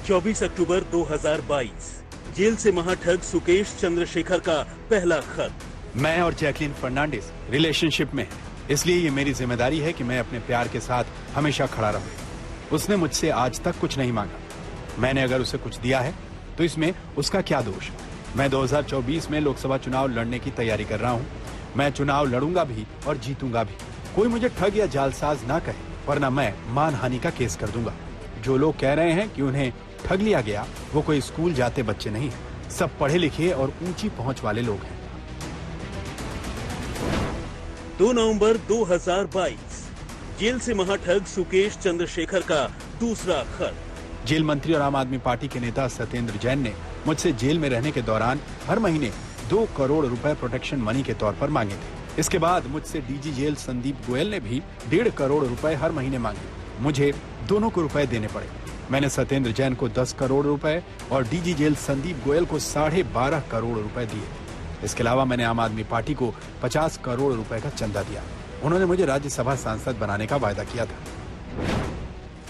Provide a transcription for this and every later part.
24 अक्टूबर 2022 jail से महाठग सुकेश चंद्रशेखर का पहला खत। मैं और जैकलीन फर्नांडिस रिलेशनशिप में हैं, इसलिए ये मेरी जिम्मेदारी है कि मैं अपने प्यार के साथ हमेशा खड़ा रहूं। उसने मुझसे आज तक कुछ नहीं मांगा। मैंने अगर उसे कुछ दिया है तो इसमें उसका क्या दोष? मैं 2024 में लोकसभा चुनाव लड़ने की तैयारी कर रहा हूँ। मैं चुनाव लड़ूंगा भी और जीतूंगा भी। कोई मुझे ठग या जालसाज ना कहे, वरना मैं मानहानि का केस कर दूंगा। जो लोग कह रहे हैं कि उन्हें ठग लिया गया, वो कोई स्कूल जाते बच्चे नहीं हैं। सब पढ़े लिखे और ऊंची पहुंच वाले लोग हैं। 2 नवंबर 2022 जेल से महाठग सुकेश चंद्रशेखर का दूसरा खत। जेल मंत्री और आम आदमी पार्टी के नेता सत्येंद्र जैन ने मुझसे जेल में रहने के दौरान हर महीने 2 करोड़ रुपए प्रोटेक्शन मनी के तौर पर मांगे थे। इसके बाद मुझसे डीजी जेल संदीप गोयल ने भी 1.5 करोड़ रुपए हर महीने मांगे। मुझे दोनों को रुपए देने पड़े। मैंने सत्येंद्र जैन को 10 करोड़ रुपए और डीजी जेल संदीप गोयल को 12.5 करोड़ रुपए दिए। इसके अलावा मैंने आम आदमी पार्टी को 50 करोड़ रुपए का चंदा दिया। उन्होंने मुझे राज्यसभा सांसद बनाने का वायदा किया था।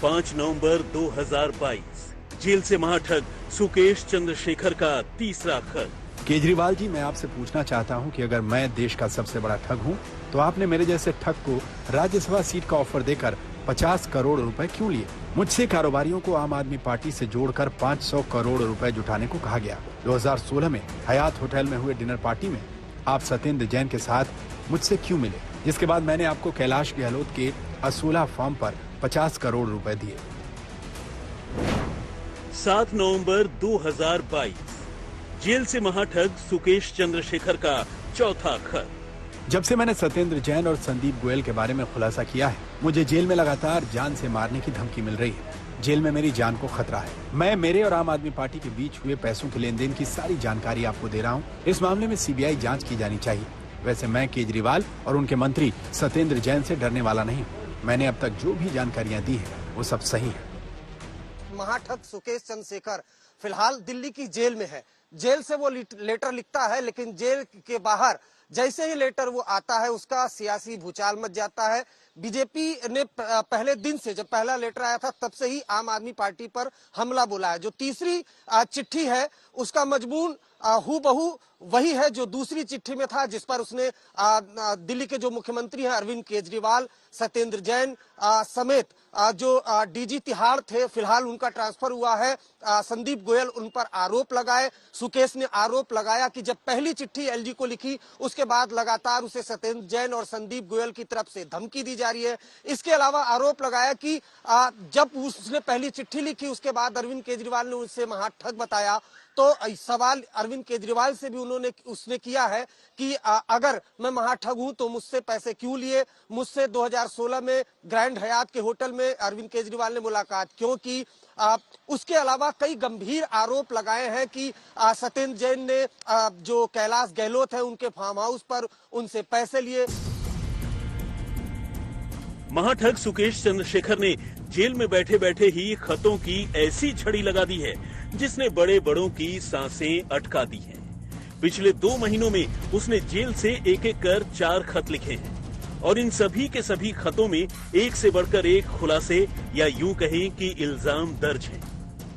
5 नवंबर 2022 जेल से महाठग सुकेश चंद्रशेखर का तीसरा खत। केजरीवाल जी, मैं आपसे पूछना चाहता हूं कि अगर मैं देश का सबसे बड़ा ठग हूं, तो आपने मेरे जैसे ठग को राज्यसभा सीट का ऑफर देकर 50 करोड़ रुपए क्यों लिए? मुझसे कारोबारियों को आम आदमी पार्टी से जोड़कर 500 करोड़ रुपए जुटाने को कहा गया। 2016 में हयात होटल में हुए डिनर पार्टी में आप सत्येंद्र जैन के साथ मुझसे क्यों मिले, जिसके बाद मैंने आपको कैलाश गहलोत के असोला फार्म पर 50 करोड़ रुपए दिए। 7 नवंबर 2022 जेल से महाठग सुकेश चंद्रशेखर का चौथा खत। जब से मैंने सत्येंद्र जैन और संदीप गोयल के बारे में खुलासा किया है, मुझे जेल में लगातार जान से मारने की धमकी मिल रही है। जेल में मेरी जान को खतरा है। मैं मेरे और आम आदमी पार्टी के बीच हुए पैसों के लेन देन की सारी जानकारी आपको दे रहा हूँ। इस मामले में सीबीआई जांच की जानी चाहिए। वैसे मैं केजरीवाल और उनके मंत्री सत्येंद्र जैन से डरने वाला नहीं हूँ। मैंने अब तक जो भी जानकारियाँ दी है वो सब सही है। महाठग सुकेश चंद्रशेखर फिलहाल दिल्ली की जेल में है। जेल से वो लेटर लिखता है, लेकिन जेल के बाहर जैसे ही लेटर वो आता है, उसका सियासी भूचाल मच जाता है। बीजेपी ने पहले दिन से, जब पहला लेटर आया था, तब से ही आम आदमी पार्टी पर हमला बोला है। जो तीसरी चिट्ठी है, उसका मजमून हूबहू वही है जो दूसरी चिट्ठी में था, जिस पर उसने दिल्ली के जो मुख्यमंत्री हैं अरविंद केजरीवाल, सत्येंद्र जैन समेत जो डीजी तिहाड़ थे, फिलहाल उनका ट्रांसफर हुआ है, संदीप गोयल, उन पर आरोप लगाए। सुकेश ने आरोप लगाया कि जब पहली चिट्ठी एलजी को लिखी, उसके बाद लगातार उसे सत्येंद्र जैन और संदीप गोयल की तरफ से धमकी दी जा रही है। इसके अलावा आरोप लगाया कि जब उसने पहली चिट्ठी लिखी, उसके बाद अरविंद केजरीवाल ने उसे महाठग बताया। तो सवाल अरविंद केजरीवाल से भी उसने किया है कि अगर मैं महाठग हूं तो मुझसे पैसे क्यों लिए? मुझसे 2016 में ग्रैंड हयात के होटल में अरविंद केजरीवाल ने मुलाकात क्यों की? उसके अलावा कई गंभीर आरोप लगाए हैं कि सत्येंद्र जैन ने जो कैलाश गहलोत है उनके फार्म हाउस पर उनसे पैसे लिए। महाठग सुकेश चंद्रशेखर ने जेल में बैठे बैठे ही खतों की ऐसी झड़ी लगा दी है जिसने बड़े बड़ों की सांसें अटका दी हैं। पिछले 2 महीनों में उसने जेल से एक-एक कर 4 खत लिखे हैं और इन सभी के सभी खतों में एक से बढ़कर एक खुलासे या यूं कहें कि इल्जाम दर्ज हैं।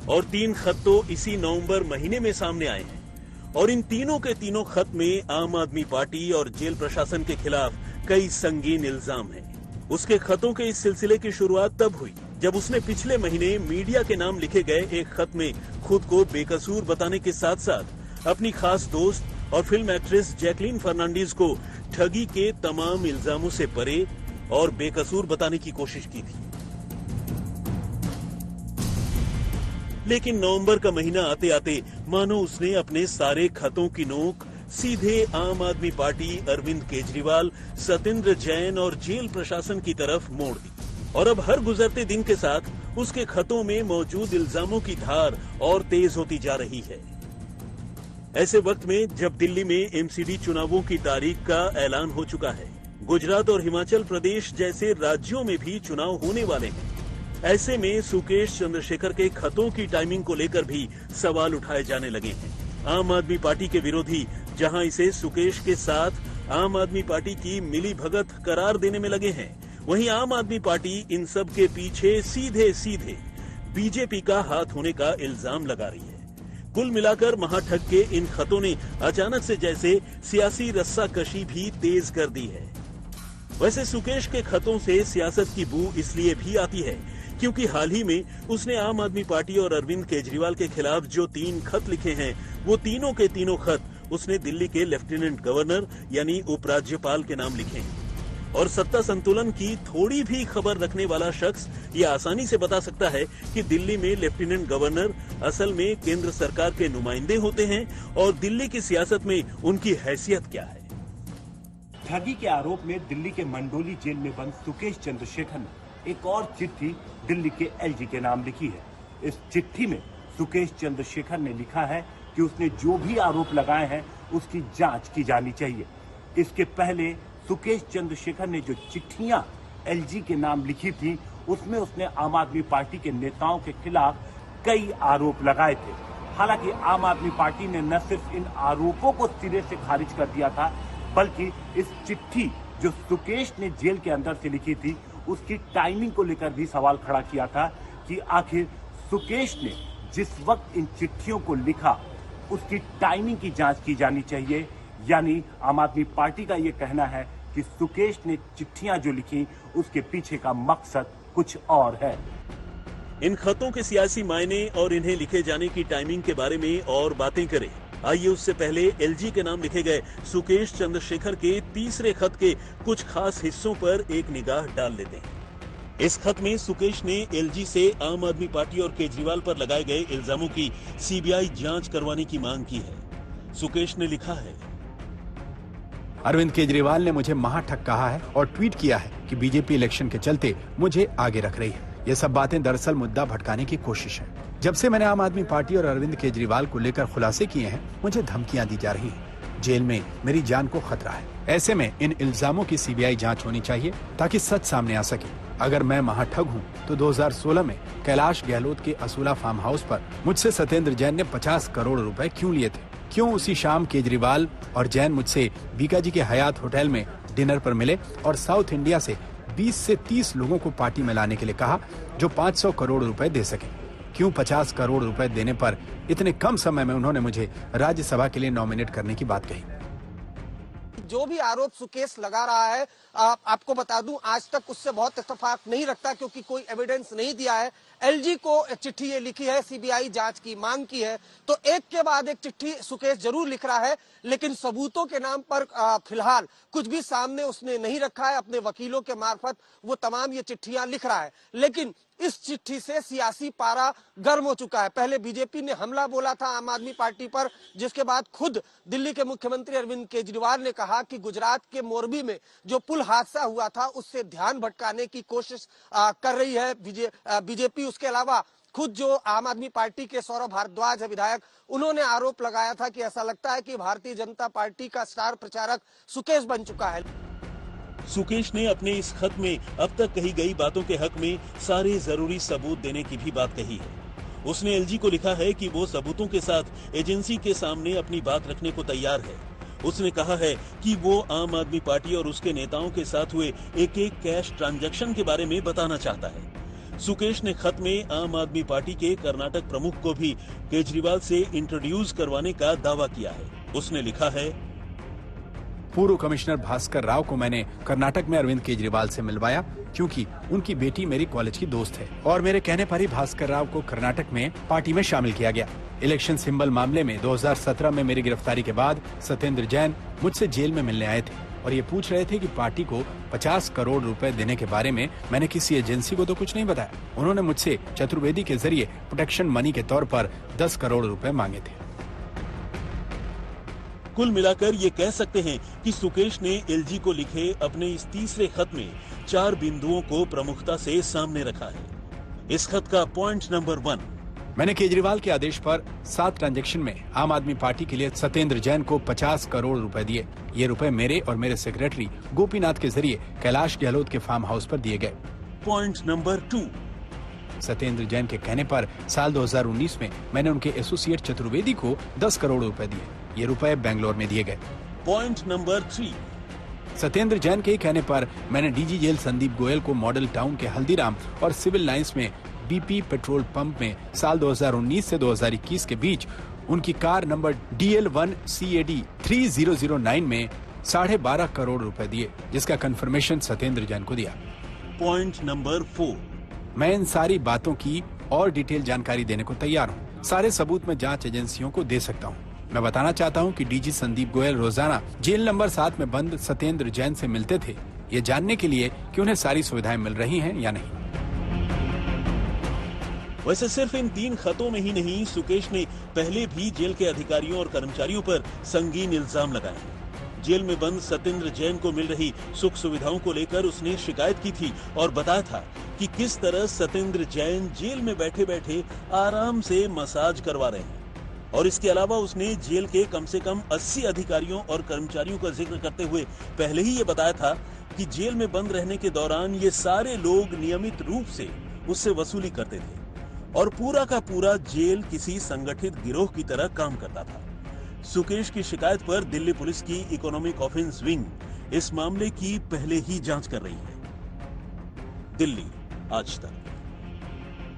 और 3 खत तो इसी नवंबर महीने में सामने आए हैं और इन तीनों के तीनों खत में आम आदमी पार्टी और जेल प्रशासन के खिलाफ कई संगीन इल्जाम हैं। उसके खतों के इस सिलसिले की शुरुआत तब हुई जब उसने पिछले महीने मीडिया के नाम लिखे गए एक खत में खुद को बेकसूर बताने के साथ साथ अपनी खास दोस्त और फिल्म एक्ट्रेस जैकलीन फर्नांडिस को ठगी के तमाम इल्जामों से परे और बेकसूर बताने की कोशिश की थी। लेकिन नवंबर का महीना आते आते मानो उसने अपने सारे खतों की नोक सीधे आम आदमी पार्टी, अरविंद केजरीवाल, सत्येंद्र जैन और जेल प्रशासन की तरफ मोड़ दी और अब हर गुजरते दिन के साथ उसके खतों में मौजूद इल्जामों की धार और तेज होती जा रही है। ऐसे वक्त में जब दिल्ली में एमसीडी चुनावों की तारीख का ऐलान हो चुका है, गुजरात और हिमाचल प्रदेश जैसे राज्यों में भी चुनाव होने वाले हैं, ऐसे में सुकेश चंद्रशेखर के खतों की टाइमिंग को लेकर भी सवाल उठाए जाने लगे हैं। आम आदमी पार्टी के विरोधी जहां इसे सुकेश के साथ आम आदमी पार्टी की मिली भगत करार देने में लगे हैं, वहीं आम आदमी पार्टी इन सब के पीछे सीधे सीधे बीजेपी का हाथ होने का इल्जाम लगा रही है। कुल मिलाकर महाठग के इन खतों ने अचानक से जैसे सियासी रस्साकशी भी तेज कर दी है। वैसे सुकेश के खतों से सियासत की बू इसलिए भी आती है क्योंकि हाल ही में उसने आम आदमी पार्टी और अरविंद केजरीवाल के खिलाफ जो 3 खत लिखे हैं, वो तीनों के तीनों खत उसने दिल्ली के लेफ्टिनेंट गवर्नर यानी उपराज्यपाल के नाम लिखे हैं। और सत्ता संतुलन की थोड़ी भी खबर रखने वाला शख्स ये आसानी से बता सकता है कि दिल्ली में लेफ्टिनेंट गवर्नर असल में केंद्र सरकार के नुमाइंदे होते हैं और दिल्ली की सियासत में उनकी हैसियत क्या है। ठगी के आरोप में दिल्ली के मंडोली जेल में बंद सुकेश चंद्रशेखर ने एक और चिट्ठी दिल्ली के एलजी के नाम लिखी है। इस चिट्ठी में सुकेश चंद्रशेखर ने लिखा है कि उसने जो भी आरोप लगाए हैं उसकी जांच की जानी चाहिए। इसके पहले सुकेश चंद्रशेखर ने जो चिट्ठियां एलजी के नाम लिखी थी उसमें उसने आम आदमी पार्टी के नेताओं के खिलाफ कई आरोप लगाए थे। हालांकि आम आदमी पार्टी ने न सिर्फ इन आरोपों को सिरे से खारिज कर दिया था, बल्कि इस चिट्ठी जो सुकेश ने जेल के अंदर से लिखी थी उसकी टाइमिंग को लेकर भी सवाल खड़ा किया था कि आखिर सुकेश ने जिस वक्त इन चिट्ठियों को लिखा उसकी टाइमिंग की जांच की जानी चाहिए। यानी आम आदमी पार्टी का यह कहना है कि सुकेश ने चिट्ठियां जो लिखी उसके पीछे का मकसद कुछ और है। इन खतों के सियासी मायने और इन्हें लिखे जाने की टाइमिंग के बारे में और बातें करें। आइए उससे पहले एलजी के नाम लिखे गए सुकेश चंद्रशेखर के तीसरे खत के कुछ खास हिस्सों पर एक निगाह डाल लेते हैं। इस खत में सुकेश ने एलजी से आम आदमी पार्टी और केजरीवाल पर लगाए गए इल्जामों की सीबीआई जांच करवाने की मांग की है। सुकेश ने लिखा है, अरविंद केजरीवाल ने मुझे महाठग कहा है और ट्वीट किया है कि बीजेपी इलेक्शन के चलते मुझे आगे रख रही है। ये सब बातें दरअसल मुद्दा भटकाने की कोशिश है। जब से मैंने आम आदमी पार्टी और अरविंद केजरीवाल को लेकर खुलासे किए हैं, मुझे धमकियां दी जा रही हैं। जेल में मेरी जान को खतरा है। ऐसे में इन इल्जामों की सीबीआई जांच होनी चाहिए ताकि सच सामने आ सके। अगर मैं महाठग हूं तो 2016 में कैलाश गहलोत के असूला फार्म हाउस पर मुझसे सत्येंद्र जैन ने 50 करोड़ रुपए क्यों लिए थे? क्यों उसी शाम केजरीवाल और जैन मुझसे बीकाजी के हयात होटल में डिनर पर मिले और साउथ इंडिया से 20 से 30 लोगों को पार्टी में लाने के लिए कहा जो 500 करोड़ रुपए दे सके? क्यों 50 करोड़ रुपए देने पर इतने कम समय में उन्होंने मुझे राज्यसभा के लिए नॉमिनेट करने की बात कही? जो भी आरोप सुकेश लगा रहा है, आपको बता दूं आज तक उससे बहुत इत्तेफाक नहीं रखता क्योंकि कोई एविडेंस नहीं दिया है। एलजी को चिट्ठी ये लिखी है, सीबीआई जांच की मांग की है, तो एक के बाद एक चिट्ठी सुकेश जरूर लिख रहा है, लेकिन सबूतों के नाम पर फिलहाल कुछ भी सामने उसने नहीं रखा है। अपने वकीलों के मार्फत वो तमाम ये चिट्ठियां लिख रहा है, लेकिन इस चिट्ठी से सियासी पारा गर्म हो चुका है। पहले बीजेपी ने हमला बोला था आम आदमी पार्टी पर, जिसके बाद खुद दिल्ली के मुख्यमंत्री अरविंद केजरीवाल ने कहा कि गुजरात के मोरबी में जो पुल हादसा हुआ था उससे ध्यान भटकाने की कोशिश कर रही है बीजेपी। उसके अलावा खुद जो आम आदमी पार्टी के सौरभ भारद्वाज है विधायक, उन्होंने आरोप लगाया था कि ऐसा लगता है कि भारतीय जनता पार्टी का स्टार प्रचारक सुकेश बन चुका है। सुकेश ने अपने इस खत में अब तक कही गई बातों के हक में सारे जरूरी सबूत देने की भी बात कही है। उसने एलजी को लिखा है कि वो सबूतों के साथ एजेंसी के सामने अपनी बात रखने को तैयार है। उसने कहा है कि वो आम आदमी पार्टी और उसके नेताओं के साथ हुए एक कैश ट्रांजैक्शन के बारे में बताना चाहता है। सुकेश ने खत में आम आदमी पार्टी के कर्नाटक प्रमुख को भी केजरीवाल से इंट्रोड्यूस करवाने का दावा किया है। उसने लिखा है, पूर्व कमिश्नर भास्कर राव को मैंने कर्नाटक में अरविंद केजरीवाल से मिलवाया क्योंकि उनकी बेटी मेरी कॉलेज की दोस्त है और मेरे कहने पर ही भास्कर राव को कर्नाटक में पार्टी में शामिल किया गया। इलेक्शन सिंबल मामले में 2017 में मेरी गिरफ्तारी के बाद सत्येंद्र जैन मुझसे जेल में मिलने आए थे और ये पूछ रहे थे कि पार्टी को 50 करोड़ रुपए देने के बारे में मैंने किसी एजेंसी को तो कुछ नहीं बताया। उन्होंने मुझसे चतुर्वेदी के जरिए प्रोटेक्शन मनी के तौर पर 10 करोड़ रुपए मांगे थे। कुल मिलाकर ये कह सकते हैं कि सुकेश ने एलजी को लिखे अपने इस तीसरे खत में 4 बिंदुओं को प्रमुखता से सामने रखा है। इस खत का पॉइंट नंबर 1, मैंने केजरीवाल के आदेश पर 7 ट्रांजैक्शन में आम आदमी पार्टी के लिए सत्येंद्र जैन को 50 करोड़ रुपए दिए। ये रुपए मेरे और मेरे सेक्रेटरी गोपीनाथ के जरिए कैलाश गहलोत के फार्म हाउस पर दिए गए। पॉइंट नंबर 2, सत्येंद्र जैन के कहने पर साल 2019 में मैंने उनके एसोसिएट चतुर्वेदी को 10 करोड़ रुपए दिए। ये रुपए बेंगलोर में दिए गए। पॉइंट नंबर 3, सत्येंद्र जैन के कहने पर मैंने डीजी जेल संदीप गोयल को मॉडल टाउन के हल्दीराम और सिविल लाइंस में BP पेट्रोल पंप में साल 2019 से 2021 के बीच उनकी कार नंबर DL1 CAD 3009 में 12.5 करोड़ रुपए दिए, जिसका कंफर्मेशन सत्येंद्र जैन को दिया। पॉइंट नंबर 4, मैं इन सारी बातों की और डिटेल जानकारी देने को तैयार हूँ। सारे सबूत मैं जांच एजेंसियों को दे सकता हूँ। मैं बताना चाहता हूँ कि DG संदीप गोयल रोजाना जेल नंबर 7 में बंद सत्येंद्र जैन से मिलते थे, ये जानने के लिए कि उन्हें सारी सुविधाएं मिल रही हैं या नहीं। वैसे सिर्फ इन 3 खतों में ही नहीं, सुकेश ने पहले भी जेल के अधिकारियों और कर्मचारियों पर संगीन इल्जाम लगाए हैं। जेल में बंद सत्येंद्र जैन को मिल रही सुख सुविधाओं को लेकर उसने शिकायत की थी और बताया था कि किस तरह सत्येंद्र जैन जेल में बैठे बैठे आराम से मसाज करवा रहे हैं। और इसके अलावा उसने जेल के कम से कम 80 अधिकारियों और कर्मचारियों का जिक्र करते हुए पहले ही ये बताया था कि जेल में बंद रहने के दौरान ये सारे लोग नियमित रूप से उससे वसूली करते थे और पूरा का पूरा जेल किसी संगठित गिरोह की तरह काम करता था। सुकेश की शिकायत पर दिल्ली पुलिस की इकोनॉमिक ऑफेंस विंग इस मामले की पहले ही जांच कर रही है। दिल्ली आज तक।